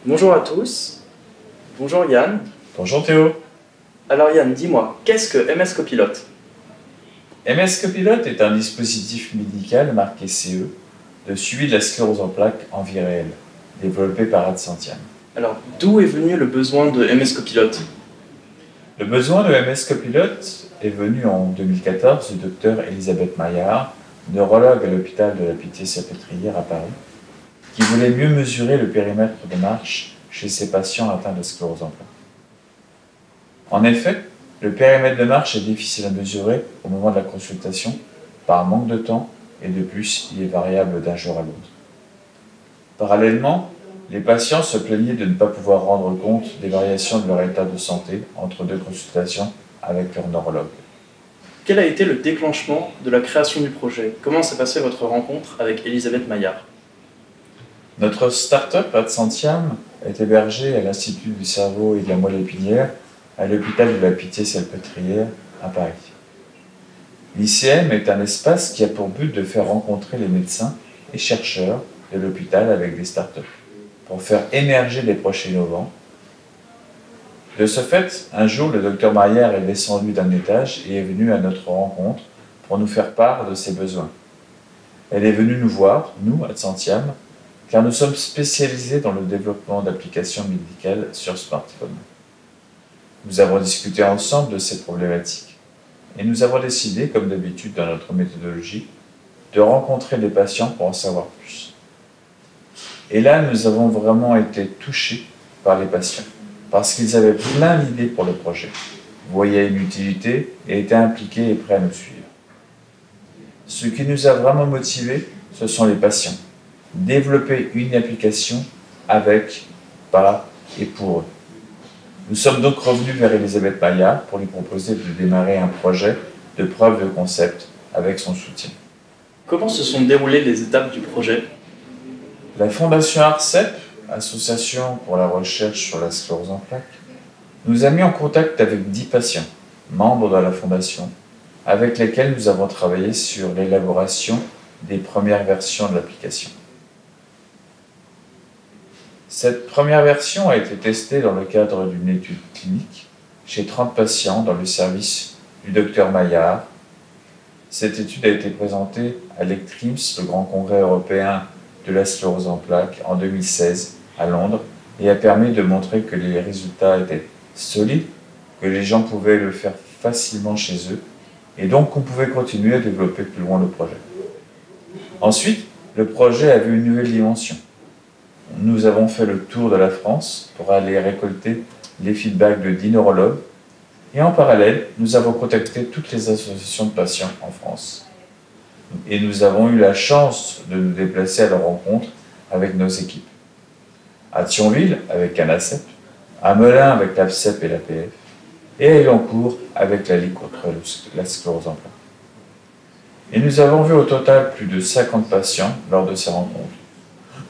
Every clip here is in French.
Bonjour à tous. Bonjour Yann. Bonjour Théo. Alors Yann, dis-moi, qu'est-ce que MS Copilote? MS Copilote est un dispositif médical marqué CE de suivi de la sclérose en plaques en vie réelle, développé par Adcentiam. Alors, d'où est venu le besoin de MS Copilote? Le besoin de MS Copilote est venu en 2014 du docteur Elisabeth Maillard, neurologue à l'hôpital de la Pitié-Salpêtrière à Paris, qui voulait mieux mesurer le périmètre de marche chez ses patients atteints de sclérose en plaques. En effet, le périmètre de marche est difficile à mesurer au moment de la consultation par manque de temps et de plus, il est variable d'un jour à l'autre. Parallèlement, les patients se plaignaient de ne pas pouvoir rendre compte des variations de leur état de santé entre deux consultations avec leur neurologue. Quel a été le déclenchement de la création du projet? Comment s'est passée votre rencontre avec Elisabeth Maillard? Notre start-up Adcentiam est hébergée à l'Institut du cerveau et de la moelle épinière à l'hôpital de la Pitié-Salpêtrière à Paris. L'ICM est un espace qui a pour but de faire rencontrer les médecins et chercheurs de l'hôpital avec des start-up pour faire émerger des projets innovants. De ce fait, un jour, le docteur Maillard est descendu d'un étage et est venu à notre rencontre pour nous faire part de ses besoins. Elle est venue nous voir, nous, Adcentiam, car nous sommes spécialisés dans le développement d'applications médicales sur smartphone. Nous avons discuté ensemble de ces problématiques et nous avons décidé, comme d'habitude dans notre méthodologie, de rencontrer les patients pour en savoir plus. Et là, nous avons vraiment été touchés par les patients, parce qu'ils avaient plein d'idées pour le projet, voyaient une utilité et étaient impliqués et prêts à nous suivre. Ce qui nous a vraiment motivés, ce sont les patients. Développer une application avec, par et pour eux. Nous sommes donc revenus vers Elisabeth Maillard pour lui proposer de démarrer un projet de preuve de concept avec son soutien. Comment se sont déroulées les étapes du projet? La Fondation ARCEP, Association pour la recherche sur la sclérose en plaques, nous a mis en contact avec 10 patients, membres de la Fondation, avec lesquels nous avons travaillé sur l'élaboration des premières versions de l'application. Cette première version a été testée dans le cadre d'une étude clinique chez 30 patients dans le service du docteur Maillard. Cette étude a été présentée à l'ECTRIMS, le grand congrès européen de la sclérose en plaques, en 2016 à Londres, et a permis de montrer que les résultats étaient solides, que les gens pouvaient le faire facilement chez eux, et donc qu'on pouvait continuer à développer plus loin le projet. Ensuite, le projet a vu une nouvelle dimension. Nous avons fait le tour de la France pour aller récolter les feedbacks de 10 neurologues, et en parallèle, nous avons contacté toutes les associations de patients en France. Et nous avons eu la chance de nous déplacer à leur rencontre avec nos équipes. À Thionville, avec ANACEP, à Melun, avec l'AFCEP et l'APF, et à Elancourt, avec la Ligue contre la sclérose en plaques. Et nous avons vu au total plus de 50 patients lors de ces rencontres.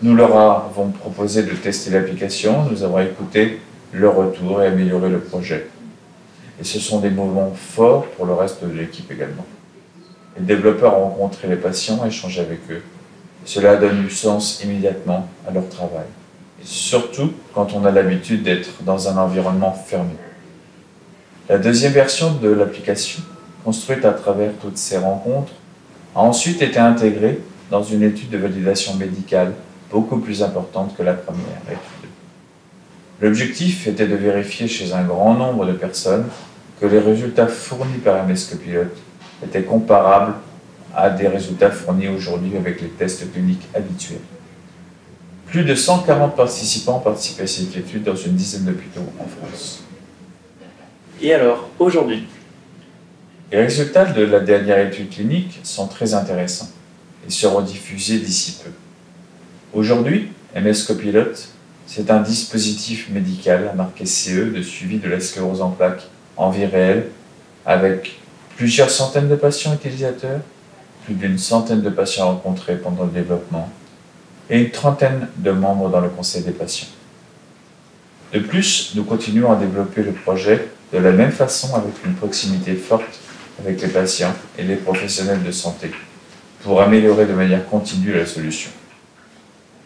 Nous leur avons proposé de tester l'application, nous avons écouté leur retour et amélioré le projet. Et ce sont des moments forts pour le reste de l'équipe également. Les développeurs ont rencontré les patients, échangé avec eux. Cela donne du sens immédiatement à leur travail. Et surtout quand on a l'habitude d'être dans un environnement fermé. La deuxième version de l'application, construite à travers toutes ces rencontres, a ensuite été intégrée dans une étude de validation médicale beaucoup plus importante que la première étude. L'objectif était de vérifier chez un grand nombre de personnes que les résultats fournis par MS Copilote étaient comparables à des résultats fournis aujourd'hui avec les tests cliniques habituels. Plus de 140 participants participaient à cette étude dans une dizaine d'hôpitaux en France. Et alors, aujourd'hui? Les résultats de la dernière étude clinique sont très intéressants et seront diffusés d'ici peu. Aujourd'hui, MS Copilote, c'est un dispositif médical marqué CE de suivi de la sclérose en plaques en vie réelle avec plusieurs centaines de patients utilisateurs, plus d'une centaine de patients rencontrés pendant le développement et une trentaine de membres dans le conseil des patients. De plus, nous continuons à développer le projet de la même façon avec une proximité forte avec les patients et les professionnels de santé pour améliorer de manière continue la solution.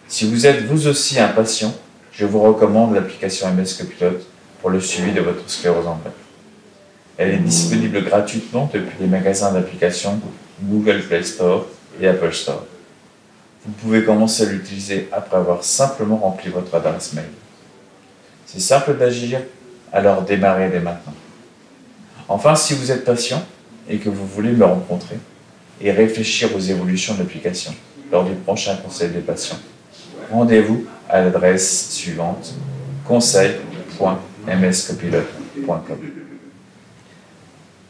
Si vous êtes vous aussi un patient, je vous recommande l'application MS Copilot pour le suivi de votre sclérose en plaques. Elle est disponible gratuitement depuis les magasins d'applications Google Play Store et Apple Store. Vous pouvez commencer à l'utiliser après avoir simplement rempli votre adresse mail. C'est simple d'agir, alors démarrez dès maintenant. Enfin, si vous êtes patient et que vous voulez me rencontrer et réfléchir aux évolutions de l'application lors du prochain conseil des patients, rendez-vous à l'adresse suivante conseil.mscopilot.com.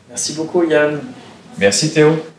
Merci beaucoup Yann. Merci Théo.